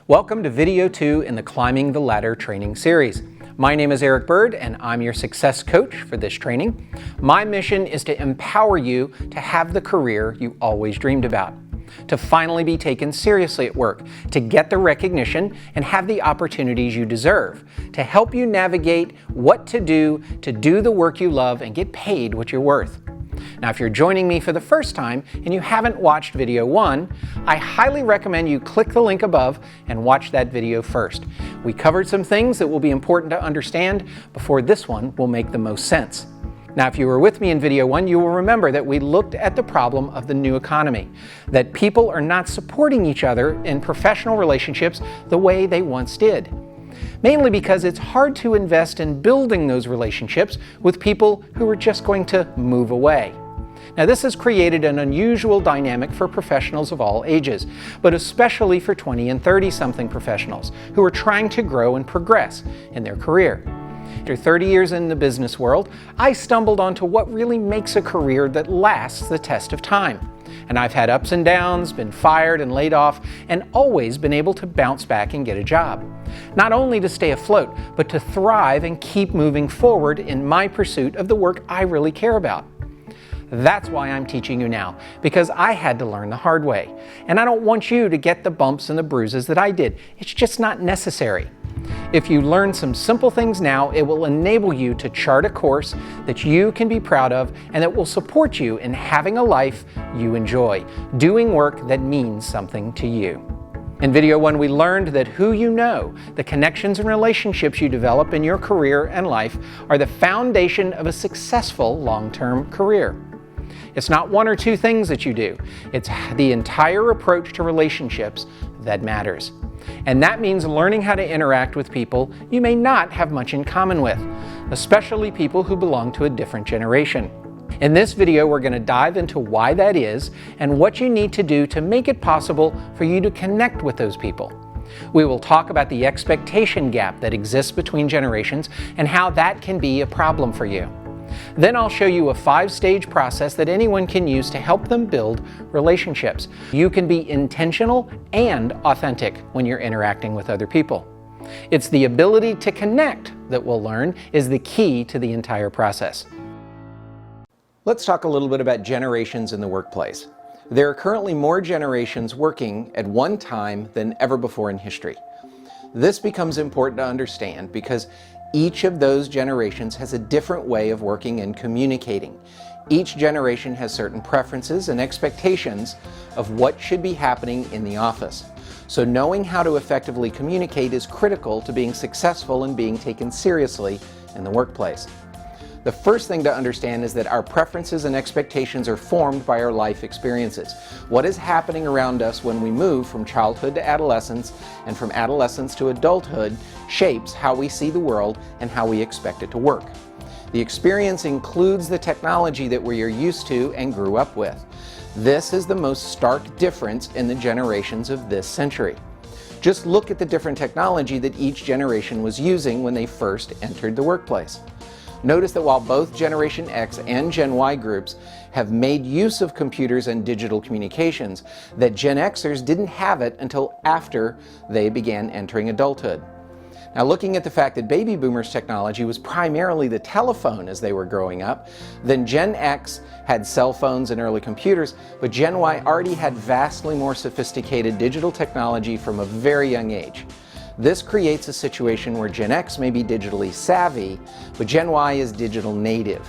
Welcome to video 2 in the Climbing the Ladder training series. My name is Eric Bird and I'm your success coach for this training. My mission is to empower you to have the career you always dreamed about, to finally be taken seriously at work, to get the recognition and have the opportunities you deserve, to help you navigate what to do the work you love and get paid what you're worth. Now, if you're joining me for the first time and you haven't watched video 1, I highly recommend you click the link above and watch that video first. We covered some things that will be important to understand before this one will make the most sense. Now, if you were with me in video 1, you will remember that we looked at the problem of the new economy, that people are not supporting each other in professional relationships the way they once did. Mainly because it's hard to invest in building those relationships with people who are just going to move away. Now, this has created an unusual dynamic for professionals of all ages, but especially for 20 and 30-something professionals who are trying to grow and progress in their career. After 30 years in the business world, I stumbled onto what really makes a career that lasts the test of time. And I've had ups and downs, been fired and laid off, and always been able to bounce back and get a job. Not only to stay afloat, but to thrive and keep moving forward in my pursuit of the work I really care about. That's why I'm teaching you now, because I had to learn the hard way. And I don't want you to get the bumps and the bruises that I did. It's just not necessary. If you learn some simple things now, it will enable you to chart a course that you can be proud of and that will support you in having a life you enjoy, doing work that means something to you. In video 1, we learned that who you know, the connections and relationships you develop in your career and life are the foundation of a successful long-term career. It's not one or two things that you do. It's the entire approach to relationships that matters. And that means learning how to interact with people you may not have much in common with, especially people who belong to a different generation. In this video, we're going to dive into why that is and what you need to do to make it possible for you to connect with those people. We will talk about the expectation gap that exists between generations and how that can be a problem for you. Then I'll show you a 5-stage process that anyone can use to help them build relationships. You can be intentional and authentic when you're interacting with other people. It's the ability to connect that we'll learn is the key to the entire process. Let's talk a little bit about generations in the workplace. There are currently more generations working at one time than ever before in history. This becomes important to understand because each of those generations has a different way of working and communicating. Each generation has certain preferences and expectations of what should be happening in the office. So knowing how to effectively communicate is critical to being successful and being taken seriously in the workplace. The first thing to understand is that our preferences and expectations are formed by our life experiences. What is happening around us when we move from childhood to adolescence and from adolescence to adulthood shapes how we see the world and how we expect it to work. The experience includes the technology that we are used to and grew up with. This is the most stark difference in the generations of this century. Just look at the different technology that each generation was using when they first entered the workplace. Notice that while both Generation X and Gen Y groups have made use of computers and digital communications, that Gen Xers didn't have it until after they began entering adulthood. Now, looking at the fact that baby boomers' technology was primarily the telephone as they were growing up, then Gen X had cell phones and early computers, but Gen Y already had vastly more sophisticated digital technology from a very young age. This creates a situation where Gen X may be digitally savvy, but Gen Y is digital native.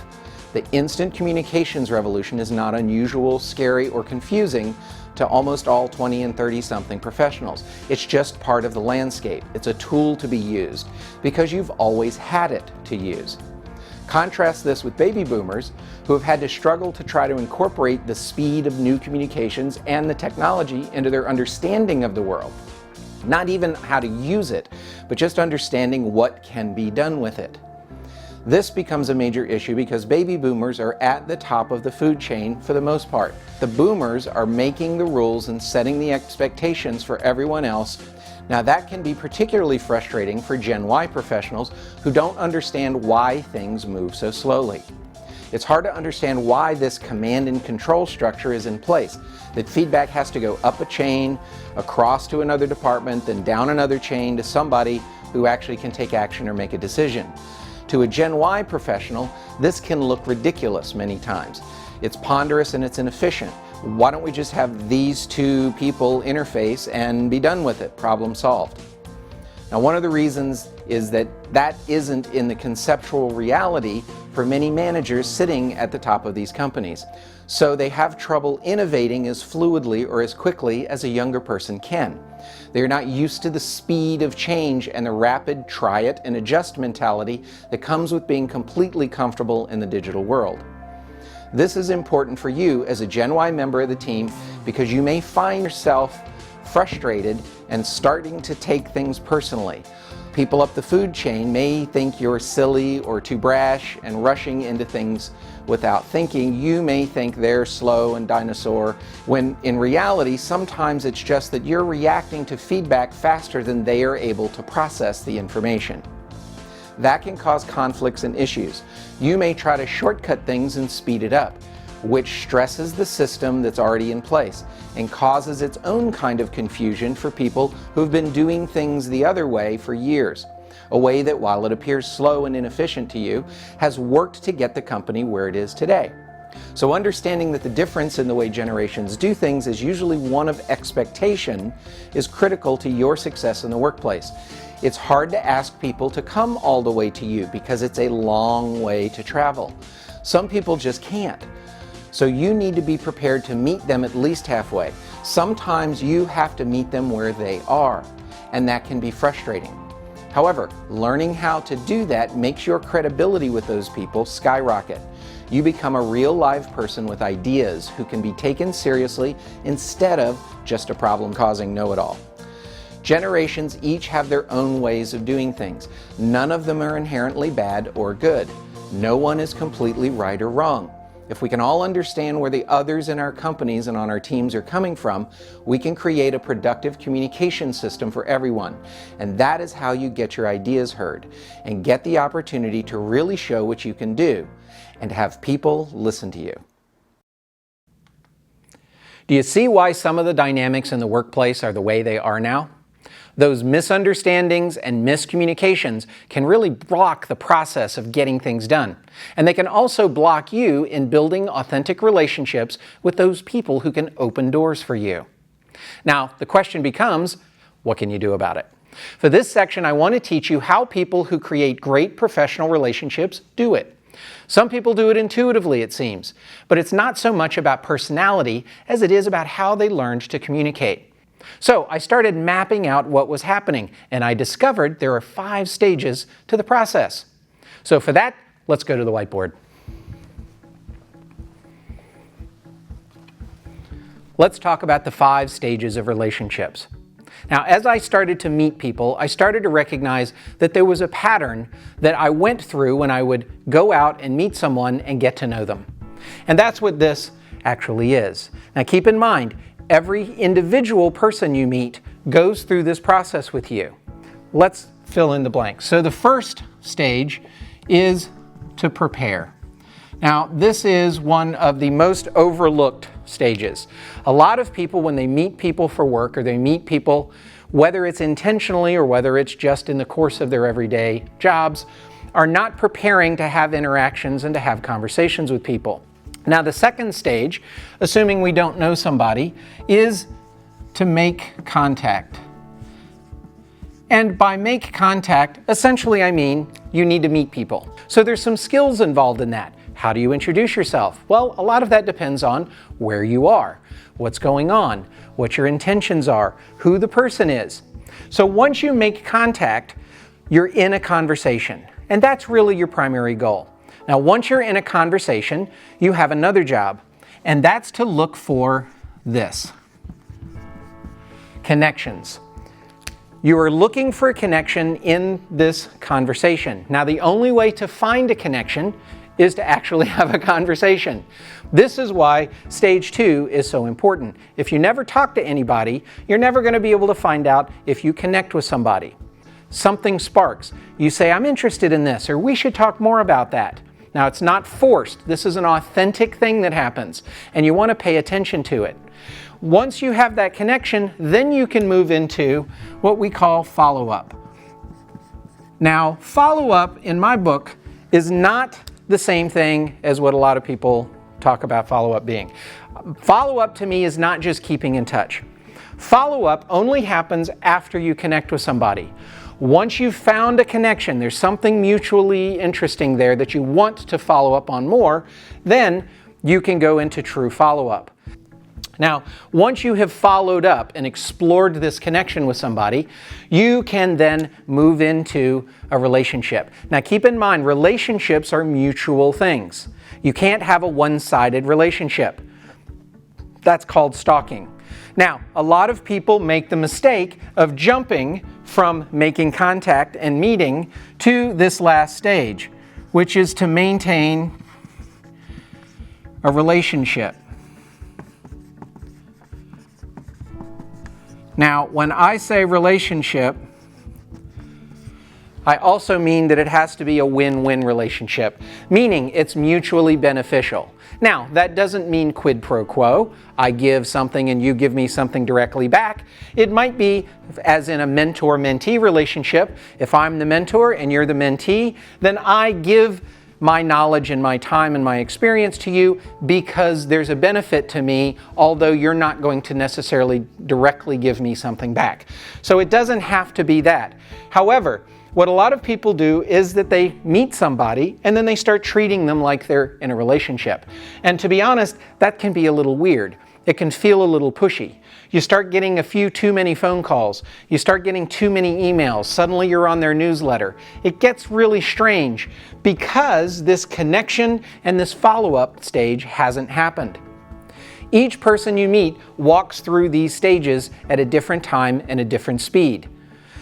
The instant communications revolution is not unusual, scary, or confusing to almost all 20 and 30-something professionals. It's just part of the landscape. It's a tool to be used because you've always had it to use. Contrast this with baby boomers who have had to struggle to try to incorporate the speed of new communications and the technology into their understanding of the world. Not even how to use it, but just understanding what can be done with it. This becomes a major issue because baby boomers are at the top of the food chain for the most part. The boomers are making the rules and setting the expectations for everyone else. Now, that can be particularly frustrating for Gen Y professionals who don't understand why things move so slowly. It's hard to understand why this command and control structure is in place, that feedback has to go up a chain, across to another department, then down another chain to somebody who actually can take action or make a decision. To a Gen Y professional, this can look ridiculous many times. It's ponderous and it's inefficient. Why don't we just have these two people interface and be done with it? Problem solved. Now, one of the reasons is that that isn't in the conceptual reality for many managers sitting at the top of these companies. So they have trouble innovating as fluidly or as quickly as a younger person can. They're not used to the speed of change and the rapid try it and adjust mentality that comes with being completely comfortable in the digital world. This is important for you as a Gen Y member of the team because you may find yourself frustrated and starting to take things personally. People up the food chain may think you're silly or too brash and rushing into things without thinking. You may think they're slow and dinosaur, when in reality, sometimes it's just that you're reacting to feedback faster than they are able to process the information. That can cause conflicts and issues. You may try to shortcut things and speed it up, which stresses the system that's already in place and causes its own kind of confusion for people who've been doing things the other way for years. A way that, while it appears slow and inefficient to you, has worked to get the company where it is today. So understanding that the difference in the way generations do things is usually one of expectation is critical to your success in the workplace. It's hard to ask people to come all the way to you because it's a long way to travel. Some people just can't. So you need to be prepared to meet them at least halfway. Sometimes you have to meet them where they are, and that can be frustrating. However, learning how to do that makes your credibility with those people skyrocket. You become a real live person with ideas who can be taken seriously instead of just a problem-causing know-it-all. Generations each have their own ways of doing things. None of them are inherently bad or good. No one is completely right or wrong. If we can all understand where the others in our companies and on our teams are coming from, we can create a productive communication system for everyone. And that is how you get your ideas heard and get the opportunity to really show what you can do and have people listen to you. Do you see why some of the dynamics in the workplace are the way they are now? Those misunderstandings and miscommunications can really block the process of getting things done. And they can also block you in building authentic relationships with those people who can open doors for you. Now, the question becomes, what can you do about it? For this section, I want to teach you how people who create great professional relationships do it. Some people do it intuitively, it seems, but it's not so much about personality as it is about how they learned to communicate. So I started mapping out what was happening, and I discovered there are 5 stages to the process. So for that, let's go to the whiteboard. Let's talk about the 5 stages of relationships. Now, as I started to meet people, I started to recognize that there was a pattern that I went through when I would go out and meet someone and get to know them. And that's what this actually is. Now, keep in mind, every individual person you meet goes through this process with you. Let's fill in the blanks. So the first stage is to prepare. Now, this is one of the most overlooked stages. A lot of people, when they meet people for work or they meet people, whether it's intentionally or whether it's just in the course of their everyday jobs, are not preparing to have interactions and to have conversations with people. Now, the second stage, assuming we don't know somebody, is to make contact. And by make contact, essentially I mean you need to meet people. So there's some skills involved in that. How do you introduce yourself? Well, a lot of that depends on where you are, what's going on, what your intentions are, who the person is. So once you make contact, you're in a conversation. And that's really your primary goal. Now, once you're in a conversation, you have another job, and that's to look for this. Connections. You are looking for a connection in this conversation. Now, the only way to find a connection is to actually have a conversation. This is why stage 2 is so important. If you never talk to anybody, you're never going to be able to find out if you connect with somebody. Something sparks. You say, I'm interested in this, or we should talk more about that. Now, it's not forced. This is an authentic thing that happens, and you want to pay attention to it. Once you have that connection, then you can move into what we call follow-up. Now, follow-up in my book is not the same thing as what a lot of people talk about follow-up being. Follow-up to me is not just keeping in touch. Follow-up only happens after you connect with somebody. Once you've found a connection, there's something mutually interesting there that you want to follow up on more, then you can go into true follow-up. Now, once you have followed up and explored this connection with somebody, you can then move into a relationship. Now, keep in mind, relationships are mutual things. You can't have a one-sided relationship. That's called stalking. Now, a lot of people make the mistake of jumping from making contact and meeting to this last stage, which is to maintain a relationship. Now, when I say relationship, I also mean that it has to be a win-win relationship, meaning it's mutually beneficial. Now, that doesn't mean quid pro quo. I give something and you give me something directly back. It might be, as in a mentor-mentee relationship, if I'm the mentor and you're the mentee, then I give my knowledge and my time and my experience to you because there's a benefit to me, although you're not going to necessarily directly give me something back. So it doesn't have to be that. However, what a lot of people do is that they meet somebody and then they start treating them like they're in a relationship. And to be honest, that can be a little weird. It can feel a little pushy. You start getting a few too many phone calls. You start getting too many emails. Suddenly you're on their newsletter. It gets really strange because this connection and this follow-up stage hasn't happened. Each person you meet walks through these stages at a different time and a different speed.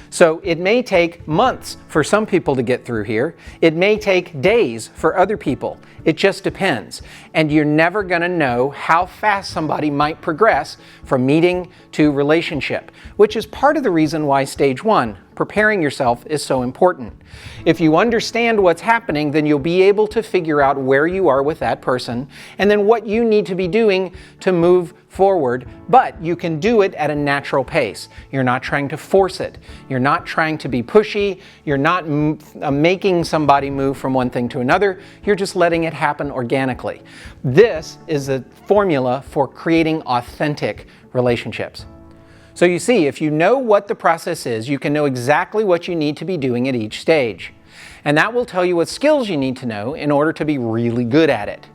So it may take months for some people to get through here. It may take days for other people. It just depends. And you're never going to know how fast somebody might progress from meeting to relationship, which is part of the reason why stage 1, preparing yourself, is so important. If you understand what's happening, then you'll be able to figure out where you are with that person and then what you need to be doing to move forward, but you can do it at a natural pace. You're not trying to force it. You're not trying to be pushy. You're not making somebody move from one thing to another. You're just letting it happen organically. This is a formula for creating authentic relationships. So you see, if you know what the process is, you can know exactly what you need to be doing at each stage. And that will tell you what skills you need to know in order to be really good at it.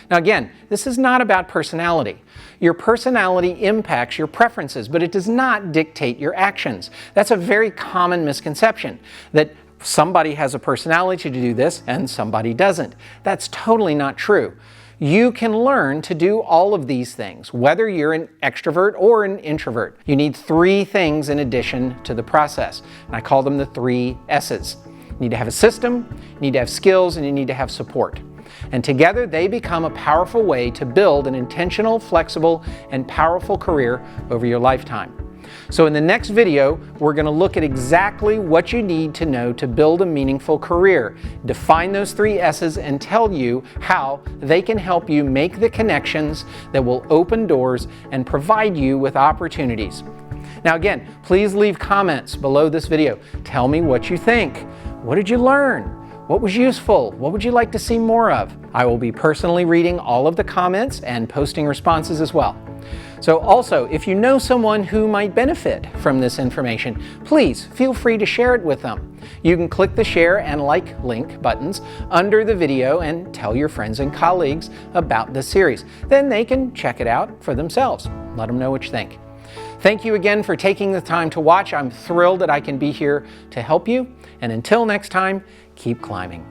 Now again, this is not about personality. Your personality impacts your preferences, but it does not dictate your actions. That's a very common misconception, that somebody has a personality to do this and somebody doesn't. That's totally not true. You can learn to do all of these things, whether you're an extrovert or an introvert. You need 3 things in addition to the process, and I call them the 3 S's. You need to have a system, you need to have skills, and you need to have support. And together they become a powerful way to build an intentional, flexible, and powerful career over your lifetime. So in the next video, we're going to look at exactly what you need to know to build a meaningful career, define those 3 S's, and tell you how they can help you make the connections that will open doors and provide you with opportunities. Now again, please leave comments below this video. Tell me what you think. What did you learn? What was useful? What would you like to see more of? I will be personally reading all of the comments and posting responses as well. So also, if you know someone who might benefit from this information, please feel free to share it with them. You can click the share and like link buttons under the video and tell your friends and colleagues about this series. Then they can check it out for themselves. Let them know what you think. Thank you again for taking the time to watch. I'm thrilled that I can be here to help you. And until next time, keep climbing.